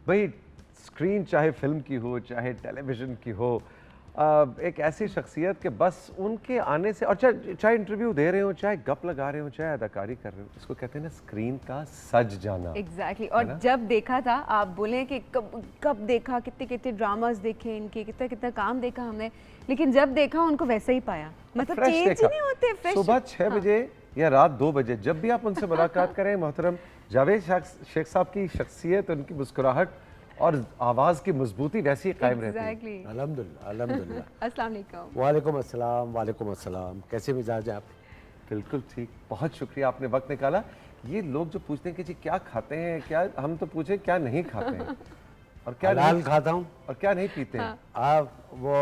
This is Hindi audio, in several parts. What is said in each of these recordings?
भाई स्क्रीन चाहे फिल्म की हो चाहे टेलीविज़न की हो, एक ऐसी शख्सियत के बस उनके आने से, और चाहे इंटरव्यू दे रहे हो, चाहे गप लगा रहे हो, चाहे अदाकारी कर रहे हो, इसको कहते हैं ना स्क्रीन का सज जाना। एग्जैक्टली और जब देखा था, आप बोले कि कब कब देखा, कितने कितने ड्रामास देखे इनके, कितना कितना काम देखा हमने, लेकिन जब देखा उनको वैसे ही पाया, मतलब चेंज ही नहीं होते। फ्रेश सुबह 6 बजे या रात 2 बजे जब भी आप उनसे मुलाकात करें, मोहतरम जावेद शेख साहब की शख्सियत, उनकी मुस्कुराहट और आवाज़ की मजबूती वैसी कायम रहती है। अल्हम्दुलिल्लाह अल्हम्दुलिल्लाह। अस्सलाम वालेकुम। वालेकुम अस्सलाम। कैसे मिजाज है आप? बिल्कुल ठीक, बहुत शुक्रिया आपने वक्त निकाला। ये लोग जो पूछते हैं कि जी क्या खाते हैं, क्या हम तो पूछे क्या नहीं खाते हैं और क्या हलाल खाता हूँ और क्या नहीं पीते हैं। आप वो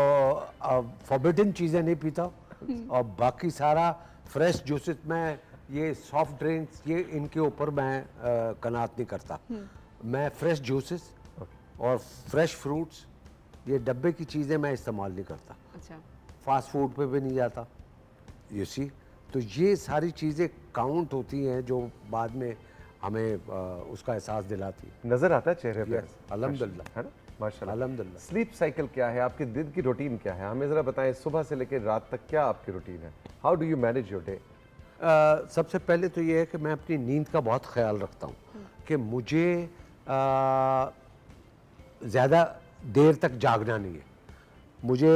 फॉरबिडन चीज़ें नहीं पीता और बाकी सारा फ्रेश जूसेस में, ये सॉफ्ट ड्रिंक्स, ये इनके ऊपर मैं कनात नहीं करता। मैं फ्रेश जूसेस और फ्रेश फ्रूट्स, ये डब्बे की चीज़ें मैं इस्तेमाल नहीं करता। अच्छा, फास्ट फूड पे भी नहीं जाता, यू सी। तो ये सारी चीज़ें काउंट होती हैं जो बाद में हमें उसका एहसास दिलाती है। नजर आता है चेहरे पे। अल्हम्दुलिल्लाह, है ना, माशाल्लाह। अल्हम्दुलिल्लाह। स्लीप साइकिल क्या है आपके, दिन की रूटीन क्या है, हमें ज़रा बताएं। सुबह से लेकर रात तक क्या आपकी रूटीन है? How do you manage your day? सबसे पहले तो ये है कि मैं अपनी नींद का बहुत ख्याल रखता हूँ कि मुझे ज़्यादा देर तक जागना नहीं है। मुझे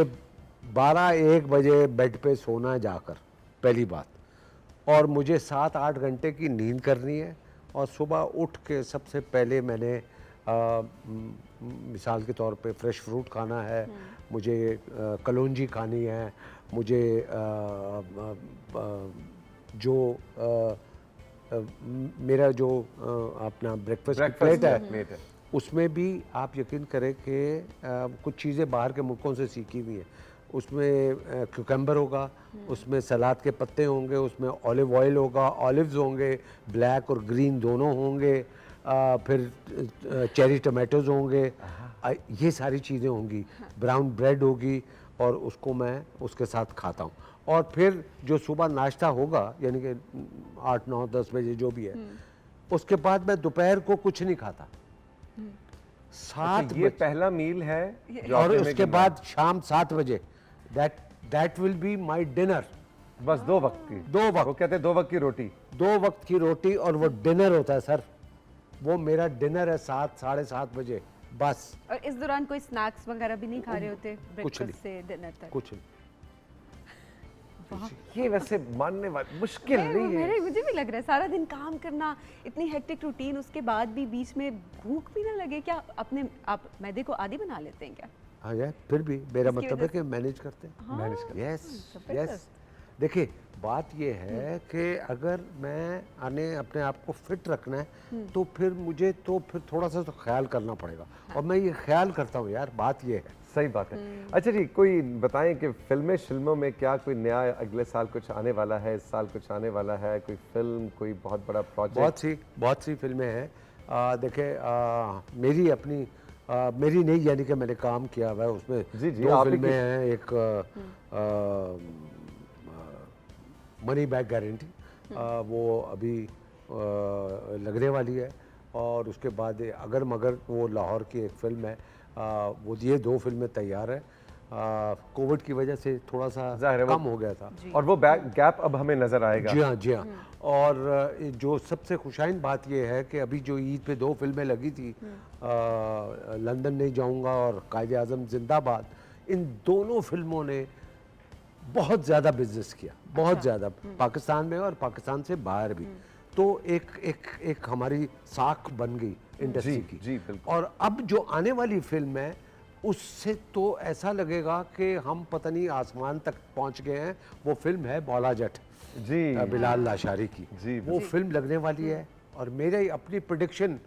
12-1 बजे बेड पे सोना है जाकर, पहली बात। और मुझे 7-8 घंटे की नींद करनी है। और सुबह उठ के सबसे पहले मैंने मिसाल के तौर पे फ्रेश फ्रूट खाना है, मुझे कलौंजी खानी है, मुझे जो मेरा जो अपना ब्रेकफास्ट की प्लेट है, उसमें भी आप यकीन करें कि कुछ चीज़ें बाहर के मुल्कों से सीखी हुई हैं। उसमें क्यूकम्बर होगा, उसमें सलाद के पत्ते होंगे, उसमें ऑलिव ऑयल होगा, ऑलिव्स होंगे, ब्लैक और ग्रीन दोनों होंगे, फिर चेरी टमाटोज होंगे, ये सारी चीज़ें होंगी, ब्राउन ब्रेड होगी, और उसको मैं उसके साथ खाता हूँ। और फिर जो सुबह नाश्ता होगा, यानी कि 8-9-10 बजे जो भी है, उसके बाद मैं दोपहर को कुछ नहीं खाता। 7 ये पहला मील है जो और आपने हमें उसके गिनवाया। बाद शाम 7 बजे that will be my dinner. बस 2 वक्त की, 2 वक्त, वो कहते हैं 2 वक्त की रोटी। 2 वक्त की रोटी, और वो डिनर होता है सर। वो मेरा डिनर है 7-7:30 बजे बस। और इस दौरान कोई स्नैक्स वगैरह भी नहीं खा रहे होते कुछ ब्रेकफास्ट नहीं, से डिनर तक? कुछ नहीं। ये वैसे मानने वाली मुश्किल नहीं है। मुझे भी लग रहा है सारा दिन काम करना, इतनी हेक्टिक रूटीन, उसके बाद भी बीच में भूख भी ना लगे क्या? अपने आप मैदे को आदी बना लेते हैं क्या? हाँ यार, फिर भी मेरा इसकी मतलब वजह है कि मैनेज करते हैं। हाँ, मैनेज करते यस जबरदस्त। यस। देखिए बात ये है कि अगर मैं अपने आप को फिट रखना है तो फिर मुझे तो फिर थोड़ा सा तो ख्याल करना पड़ेगा। और मैं ये ख्याल करता हूँ यार, बात ये है। सही बात है। अच्छा जी, कोई बताएं कि फिल्मों में क्या कोई नया अगले साल कुछ आने वाला है, इस साल कुछ आने वाला है, कोई फिल्म, कोई बहुत बड़ा प्रोजेक्ट? बहुत सी फिल्में हैं। देखिए मेरी अपनी मेरी नहीं, यानी कि मैंने काम किया हुआ है उसमें। जी जी, 2 आप ही फिल्में की। हैं। एक मनी बैक गारंटी, वो अभी लगने वाली है। और उसके बाद अगर मगर, वो लाहौर की एक फिल्म है। वो ये 2 फिल्में तैयार है। कोविड की वजह से थोड़ा सा कम हो गया था, और वो गैप अब हमें नजर आएगा। जी हाँ जी हाँ। और जो सबसे खुशाइन बात यह है कि अभी जो ईद पे 2 फिल्में लगी थी, लंदन नहीं जाऊंगा और कायदे आज़म जिंदाबाद, इन दोनों फिल्मों ने बहुत ज़्यादा बिजनेस किया, बहुत ज़्यादा, पाकिस्तान में और पाकिस्तान से बाहर भी। तो एक हमारी साख बन गई इंडस्ट्री की। जी बिल्कुल। और अब जो आने वाली फिल्म है, उससे तो ऐसा लगेगा कि हम पता नहीं आसमान तक पहुंच गए हैं। वो फिल्म है मौला जट जी, बिलाल लाशारी की। जी, वो फिल्म लगने वाली है। और मेरी अपनी प्रेडिक्शन,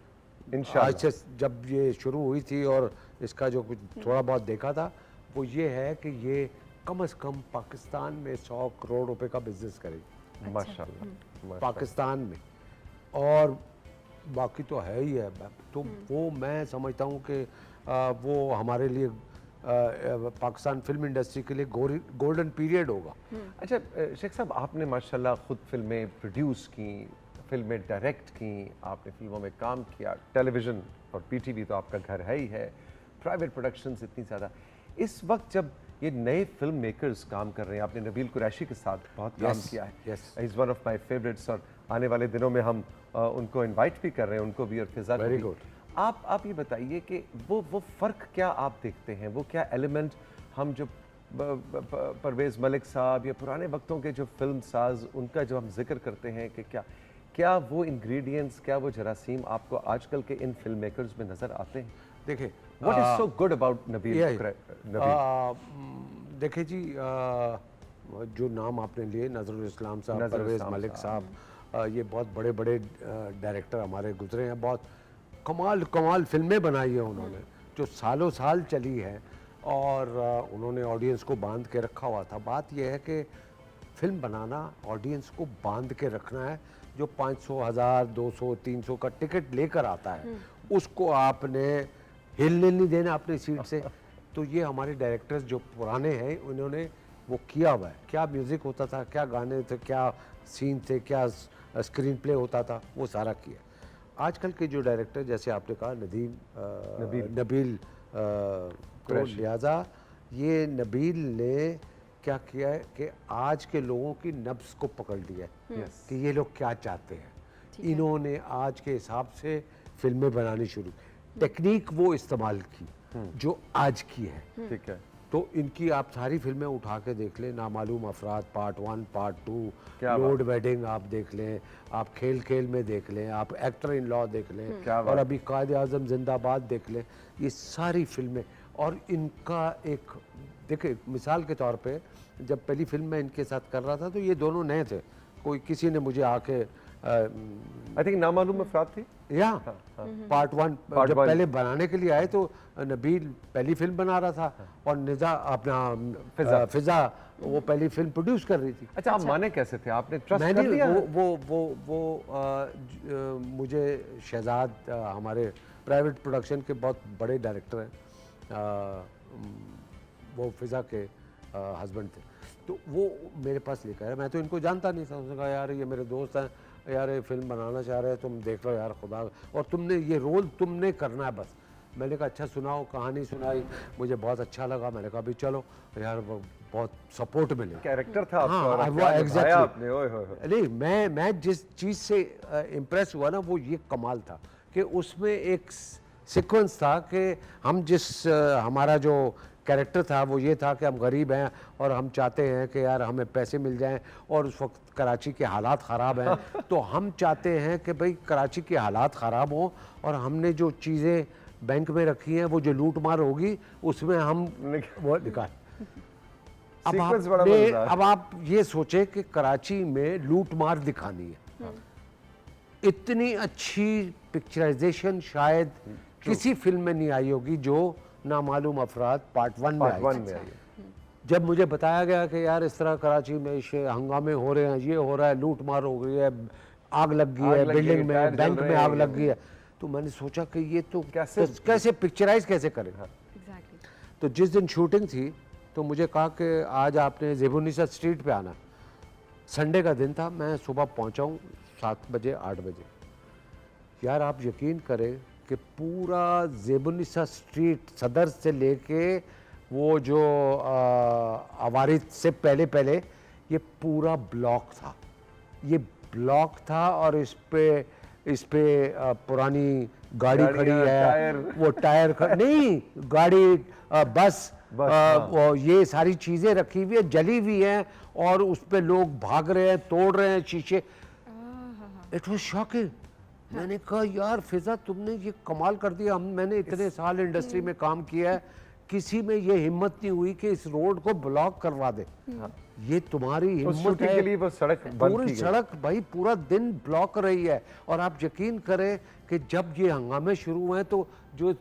इंशाल्लाह, जब ये शुरू हुई थी और इसका जो कुछ थोड़ा बहुत देखा था, वो ये है कि ये कम से कम पाकिस्तान में 100 करोड़ रुपए का बिजनेस करेगी। माशाल्लाह। पाकिस्तान में। और बाकी तो है ही है। तो वो मैं समझता हूँ कि वो हमारे लिए पाकिस्तान फिल्म इंडस्ट्री के लिए गोल्डन पीरियड होगा। अच्छा शेख साहब, आपने माशाल्लाह खुद फिल्में प्रोड्यूस की, फिल्में डायरेक्ट की, आपने फिल्मों में काम किया, टेलीविज़न और पीटीवी तो आपका घर है ही है, प्राइवेट प्रोडक्शंस इतनी ज़्यादा। इस वक्त जब ये नए फिल्म मेकर्स काम कर रहे हैं, आपने नबील कुरैशी के साथ बहुत काम किया है, is one of my favourites, और आने वाले दिनों में हम उनको इन्वाइट भी कर रहे हैं, उनको भी और फिजा को भी। Very good. आप ये बताइए कि वो फ़र्क क्या आप देखते हैं, वो क्या एलिमेंट हम जो परवेज़ मलिक साहब या पुराने वक्तों के जो फिल्म साज उनका जो हम जिक्र करते हैं कि क्या वो इंग्रेडिएंट्स, क्या वो जरासीम आपको आजकल के इन फिल्म मेकर्स में नज़र आते हैं? देखिए what is so good about Nabeel? देखिए जी, जो नाम आपने लिए नजरुल इस्लाम साहब, परवेज़ मलिक साहब, ये बहुत बड़े बड़े डायरेक्टर हमारे गुजरे हैं, बहुत कमाल फिल्में बनाई हैं उन्होंने जो सालों साल चली है, और उन्होंने ऑडियंस को बांध के रखा हुआ था। बात यह है कि फिल्म बनाना ऑडियंस को बांध के रखना है। जो 500, 1000, 200, 300 का टिकट लेकर आता है उसको आपने हिलने नहीं देना अपनी सीट से। तो ये हमारे डायरेक्टर्स जो पुराने हैं उन्होंने वो किया हुआ है। क्या म्यूज़िक होता था, क्या गाने थे, क्या सीन थे, क्या स्क्रीन प्ले होता था, वो सारा किया। आजकल के जो डायरेक्टर, जैसे आपने कहा नबील तो लिहाजा ये नबील ने क्या किया है कि आज के लोगों की नब्ज़ को पकड़ लिया है कि ये लोग क्या चाहते हैं। इन्होंने आज के हिसाब से फिल्में बनानी शुरू, टेक्निक वो इस्तेमाल की जो आज की है। ठीक है। तो इनकी आप सारी फिल्में उठा के देख लें, नामालूम अफराद पार्ट 1, पार्ट 2, क्या लोड वेडिंग आप देख लें, आप खेल खेल में देख लें, आप एक्टर इन लॉ देख लें, क्या और अभी कायद आज़म जिंदाबाद देख लें। ये सारी फिल्में, और इनका एक देखिए मिसाल के तौर पे जब पहली फिल्म मैं इनके साथ कर रहा था तो ये दोनों नए थे। कोई किसी ने मुझे आके आई थिंक नामालूम अफराद थी या पार्ट 1 जब पहले बनाने के लिए आए तो नबील पहली फिल्म बना रहा था और निजा अपना फिजा वो पहली फिल्म प्रोड्यूस कर रही थी। अच्छा, आप माने कैसे थे? आपने ट्रस्ट मैंने कर दिया? मुझे शहजाद हमारे प्राइवेट प्रोडक्शन के बहुत बड़े डायरेक्टर हैं, वो फिजा के हस्बैंड थे, तो वो मेरे पास लेकर आए। मैं तो इनको जानता नहीं था। उसने कहा यार ये मेरे दोस्त हैं, यार ये फिल्म बनाना चाह रहे हैं, तुम देख लो यार खुदा, और तुमने ये रोल तुमने करना है बस। मैंने कहा अच्छा सुनाओ। कहानी सुनाई, मुझे बहुत अच्छा लगा। मैंने कहा अभी चलो यार, बहुत सपोर्ट मिले। कैरेक्टर था आपका, हाँ, और वो क्या exactly। निभाया आपने। ओए होए होए। नहीं, मैं जिस चीज़ से इम्प्रेस हुआ ना, वो ये कमाल था कि उसमें एक सीक्वेंस था कि हम हमारा जो कैरेक्टर था वो ये था कि हम गरीब हैं और हम चाहते हैं कि यार हमें पैसे मिल जाएं, और उस वक्त कराची के हालात ख़राब हैं तो हम चाहते हैं कि भाई कराची के हालात ख़राब हों, और हमने जो चीज़ें बैंक में रखी हैं वो जो लूट मार होगी उसमें हम वो निकाल। अब आप ये सोचे कि कराची में लूट मार दिखानी है, इतनी अच्छी पिक्चराइजेशन शायद किसी फिल्म में नहीं आई होगी जो नामालूम अफराद पार्ट 1 में आई। जब मुझे बताया गया कि यार इस तरह कराची में हंगामे हो रहे हैं, ये हो रहा है, लूट मार हो गई है, आग लग गई है बिल्डिंग में, बैंक में आग लग गई है, तो मैंने सोचा कि ये तो कैसे पिक्चराइज कैसे करेगा। तो जिस दिन शूटिंग थी तो मुझे कहा कि आज आपने ज़ेबुन्निसा स्ट्रीट पे आना। संडे का दिन था, मैं सुबह पहुंचा हूँ 7 बजे 8 बजे। यार आप यकीन करें कि पूरा ज़ेबुन्निसा स्ट्रीट सदर से लेके वो जो अवारिद से पहले ये पूरा ब्लॉक था। ये ब्लॉक था और इस पे पुरानी गाड़ी खड़ी है, वो टायर नहीं, गाड़ी बस वो ये सारी चीज़ें रखी हुई है, जली हुई हैं, और उस पे लोग भाग रहे हैं, तोड़ रहे हैं शीशे। It was shocking. मैंने कहा यार फिजा तुमने ये कमाल कर दिया। मैंने इतने साल इंडस्ट्री में काम किया है, किसी में ये हिम्मत नहीं हुई कि इस रोड को ब्लॉक करवा दे। ये तुम्हारी हिम्मत है। के लिए वो सड़क पूरी सड़क भाई पूरा दिन ब्लॉक रही है। और आप यकीन करें कि जब ये हंगामे शुरू हुए तो जो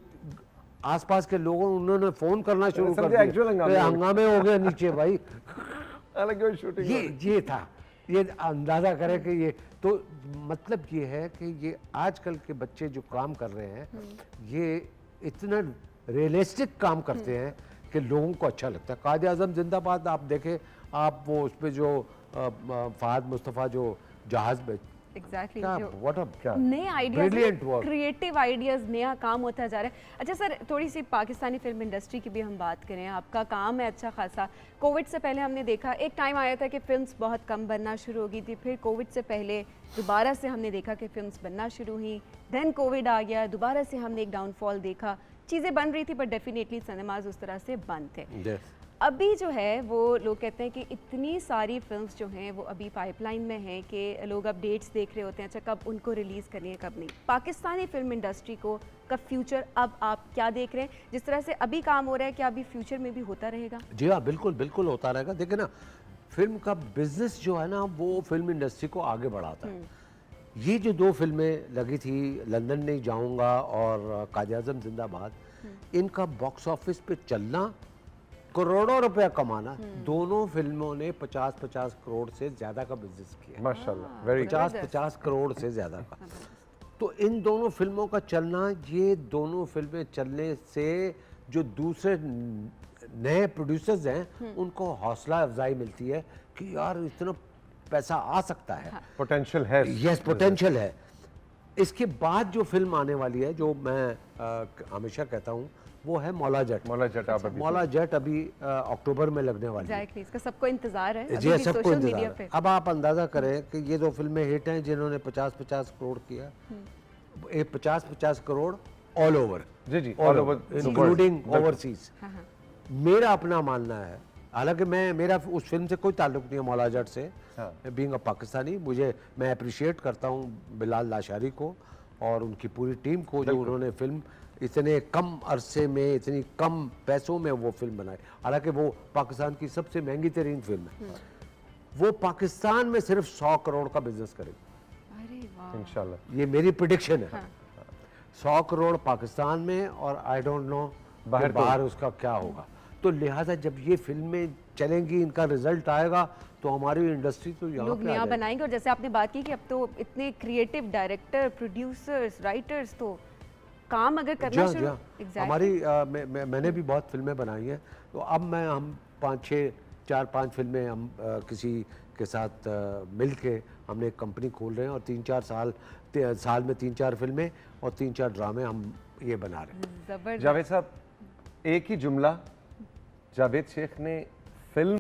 आसपास के लोगों उन्होंने फोन करना शुरू कर दिया, हंगामे हो गए नीचे भाई। ये था, ये अंदाजा करें कि ये तो मतलब ये है कि ये आजकल के बच्चे जो काम कर रहे हैं ये इतना रियलिस्टिक काम करते हैं कि लोगों को अच्छा लगता है। कायद आज़म जिंदाबाद आप देखें, आप वो उस पर जो फहद मुस्तफ़ा जो जहाज़ में एग्जैक्टली क्या व्हाट अ नए ideas, Brilliant work. Creative ideas, नया काम होता जा रहा है। अच्छा सर, थोड़ी सी पाकिस्तानी फिल्म इंडस्ट्री की भी हम बात करें, आपका काम है अच्छा खासा। कोविड से पहले हमने देखा एक टाइम आया था कि फिल्म्स बहुत कम बनना शुरू हो गई थी, फिर कोविड से पहले दोबारा से हमने देखा कि फिल्म्स बनना शुरू हुई, देन कोविड आ गया, दोबारा से हमने एक डाउनफॉल देखा। चीज़ें बन रही थी पर डेफिनेटली सिनेमाज उस तरह से बंद थे। Yes. अभी जो है वो लोग कहते हैं कि इतनी सारी फिल्म्स जो हैं वो अभी पाइपलाइन में हैं कि लोग अब डेट्स देख रहे होते हैं, अच्छा कब उनको रिलीज़ करनी है कब नहीं। पाकिस्तानी फिल्म इंडस्ट्री को का फ्यूचर अब आप क्या देख रहे हैं? जिस तरह से अभी काम हो रहा है, क्या अभी फ्यूचर में भी होता रहेगा? जी हाँ, बिल्कुल बिल्कुल होता रहेगा। देखिए ना, फिल्म का बिजनेस जो है ना वो फिल्म इंडस्ट्री को आगे बढ़ाता है। ये जो 2 फिल्में लगी थी, लंदन नहीं जाऊंगा और काज़ी-आज़म जिंदाबाद, इनका बॉक्स ऑफिस पे चलना, करोड़ों रुपया कमाना, दोनों फिल्मों ने 50-50 करोड़ से ज्यादा का बिजनेस किया। माशाल्लाह, वेरी 50-50 करोड़ से ज्यादा का। तो इन दोनों फिल्मों का चलना, ये दोनों फिल्में चलने से जो दूसरे नए प्रोड्यूसर्स हैं उनको हौसला अफजाई मिलती है कि यार इतना पैसा आ सकता है, पोटेंशियल है। यस पोटेंशियल है। इसके बाद जो फिल्म आने वाली है, जो मैं हमेशा कहता हूँ, वो है मौला जट। मौला जट आप अभी मौला जट अभी अक्टूबर में लगने वाली है। एग्जैक्टली, इसका सबको इंतजार है जी अभी भी सबको सोशल इंतजार मीडिया है। पे। अब आप अंदाजा करें कि ये 2 फिल्में हिट हैं जिन्होंने 50-50 करोड़ किया, ये 50-50 करोड़ ऑल ओवर, जी जी, ऑल ओवर इंक्लूडिंग ओवरसीज। हाँ हाँ, मेरा अपना मानना है, हालांकि मेरा उस फिल्म से कोई ताल्लुक नहीं है मौला जट से, बीइंग अ पाकिस्तानी, मैं अप्रिशिएट करता हूँ बिलाल लाशारी को और उनकी पूरी टीम को, जो उन्होंने फिल्म इतने कम अरसे में, इतनी कम पैसों में वो फिल्म बनाई। हालांकि वो पाकिस्तान की सबसे महंगी तरीन फिल्म है, वो पाकिस्तान में सिर्फ 100 करोड़ का बिजनेस करेगी अरे वाह, इंशाल्लाह। ये मेरी प्रिडिक्शन है। हाँ। 100 करोड़ पाकिस्तान में, और आई डोंट नो बाहर उसका क्या होगा। तो लिहाजा जब ये फिल्में चलेंगी, इनका रिजल्ट आएगा, तो हमारी इंडस्ट्री तो यहाँ लोग पे आ नया जाएगी। बनाएंगे। और जैसे आपने बात की कि अब तो इतने क्रिएटिव डायरेक्टर, प्रोड्यूसर्स, राइटर्स, तो काम अगर करना शुरू, Exactly. हमारी मैंने भी बहुत फिल्में बनाई हैं, तो अब हम 4-5 फिल्में हम किसी के साथ मिल के हमने एक कंपनी खोल रहे हैं, और 3-4 साल में 3-4 फिल्में और 3-4 ड्रामे हम ये बना रहे हैं। जबरदस्त। जावेद साहब, एक ही जुमला जावेद शेख ने फिल्म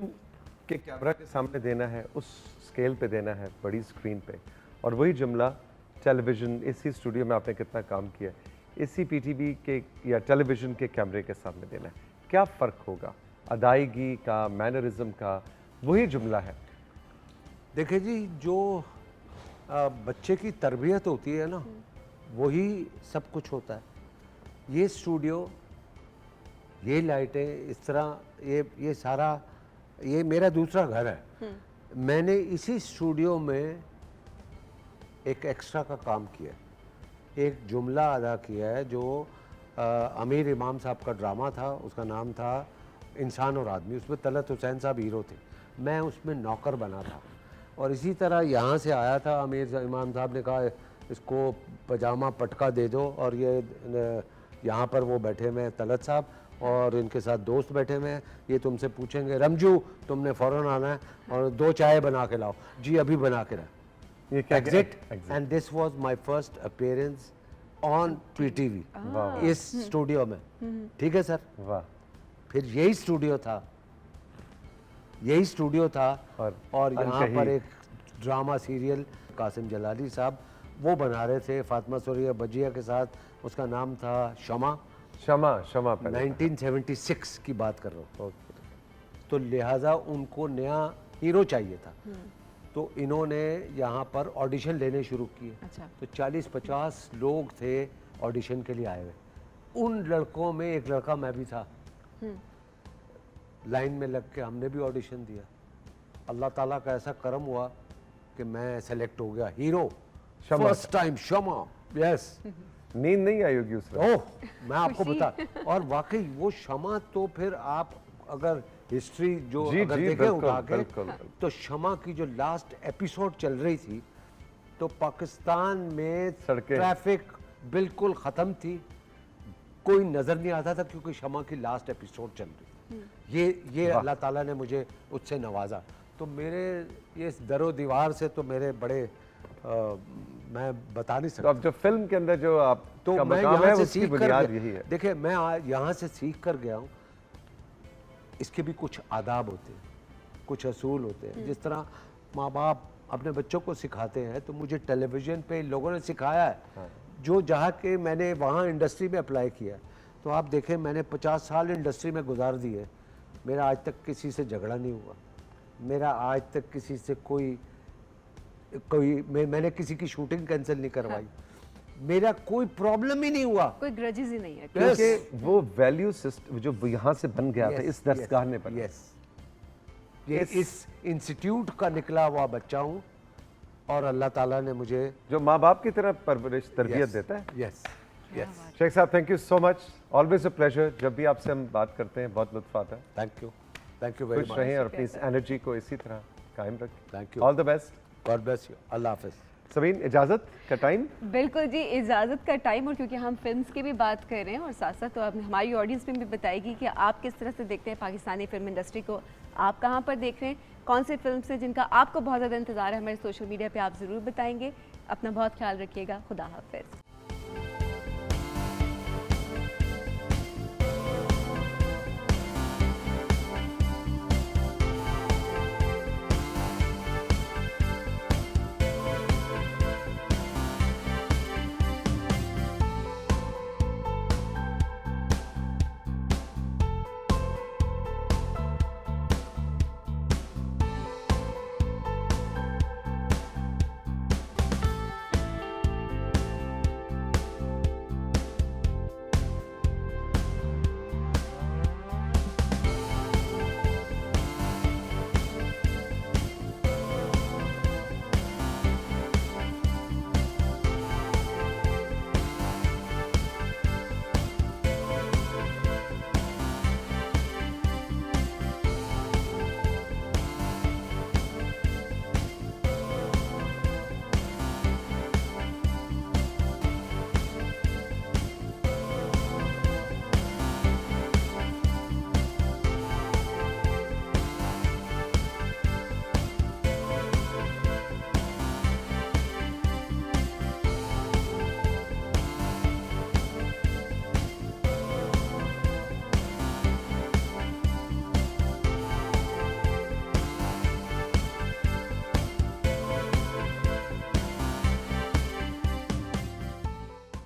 के कैमरा के सामने देना है, उस स्केल पे देना है, बड़ी स्क्रीन पे, और वही जुमला टेलीविज़न, इसी स्टूडियो में आपने कितना काम किया, इसी पीटीवी के या टेलीविज़न के कैमरे के सामने देना है, क्या फ़र्क होगा? अदायगी का, मैनरिज्म का, वही जुमला है। देखिए जी, जो बच्चे की तरबियत होती है ना, वही सब कुछ होता है। ये स्टूडियो, ये लाइटें, इस तरह ये सारा, ये मेरा दूसरा घर है। मैंने इसी स्टूडियो में एक एक्स्ट्रा का काम किया, एक जुमला अदा किया है, जो अमीर इमाम साहब का ड्रामा था, उसका नाम था इंसान और आदमी। उसमें तलत हुसैन साहब हीरो थे, मैं उसमें नौकर बना था। और इसी तरह यहाँ से आया था, अमीर इमाम साहब ने कहा इसको पजामा पटका दे दो, और ये यहाँ पर वो बैठे हुए हैं तलत साहब, और इनके साथ दोस्त बैठे हुए हैं, ये तुमसे पूछेंगे रमजू तुमने फ़ौरन आना है और 2 चाय बना के लाओ। जी अभी बना के ला। ये क्या exit, and this was my first appearance on PTV, इस स्टूडियो में। ठीक है सर। वाह। फिर यही स्टूडियो था और यहाँ पर एक ड्रामा सीरियल कासिम जलाली साहब वो बना रहे थे फातिमा सुरैया बजिया के साथ, उसका नाम था शमा पहले। 1976 की बात कर रहा हूँ। तो लिहाजा उनको नया हीरो चाहिए था, तो इन्होंने यहाँ पर ऑडिशन लेने शुरू किए। अच्छा। तो 40-50 लोग थे ऑडिशन के लिए आए हुए। उन लड़कों में एक लड़का मैं भी था। लाइन में लग के हमने भी ऑडिशन दिया। अल्लाह ताला का ऐसा करम हुआ कि मैं सेलेक्ट हो गया हीरो, फर्स्ट टाइम शमा। यस। नींद नहीं आई होगी उस वक्त। ओह, मैं आपको बता, और वाकई वो शमा, तो फिर आप अगर हिस्ट्री जो अगर देखें उठा के, तो शमा की जो लास्ट एपिसोड चल रही थी, तो पाकिस्तान में ट्रैफिक बिल्कुल ख़त्म थी, कोई नज़र नहीं आता था, क्योंकि शमा की लास्ट एपिसोड चल रही थी। ये अल्लाह ताला ने मुझे उससे नवाजा। तो मेरे ये दरो दीवार से तो मेरे बड़े मैं बता नहीं तो सकता। अब जो फिल्म के अंदर जो आप तो का मैं मकाम है यहाँ से उसकी सीख कर बुनियाद गया। यही है। देखिए मैं यहाँ से सीख कर गया हूँ, इसके भी कुछ आदाब होते हैं, कुछ असूल होते हैं। जिस तरह माँ बाप अपने बच्चों को सिखाते हैं, तो मुझे टेलीविज़न पे इन लोगों ने सिखाया है, जो जहाँ के मैंने वहाँ इंडस्ट्री में अप्लाई किया। तो आप देखें, मैंने 50 साल इंडस्ट्री में गुजार दिए, मेरा आज तक किसी से झगड़ा नहीं हुआ, मेरा आज तक किसी से मैंने किसी की शूटिंग कैंसिल नहीं करवाई, मेरा कोई प्रॉब्लम ही नहीं हुआ। कोई ग्रजेस ही नहीं है। क्योंकि वो वैल्यू सिस्टम जो यहाँ से बन गया था, इस दरसगाह ने बना। यस, ये इस इंस्टीट्यूट का निकला हुआ बच्चा हूँ, और अल्लाह ताला ने मुझे जो माँ बाप की तरह परवरिश तरबियत देता है। Yes yes. शेख साहब, thank you so much, always a pleasure. जब भी आपसे हम बात करते हैं बहुत लुत्फ आता है। थैंक यू वेरी खुश मच। रहें और अपनी इस एनर्जी को इसी तरह कायम रखें। Thank you, all the best. God bless you, अल्लाह हाफिज़। सबीन, इजाज़त का टाइम। बिल्कुल जी, इजाज़त का टाइम। और क्योंकि हम फिल्म्स की भी बात कर रहे हैं और साथ साथ तो अब हमारी ऑडियंस में भी बताएगी कि आप किस तरह से देखते हैं पाकिस्तानी फिल्म इंडस्ट्री को, आप कहाँ पर देख रहे हैं, कौन से फिल्म से जिनका आपको बहुत ज़्यादा इंतज़ार है, हमारे सोशल मीडिया पे आप ज़रूर बताएंगे। अपना बहुत ख्याल रखिएगा। खुदा हाफिज़।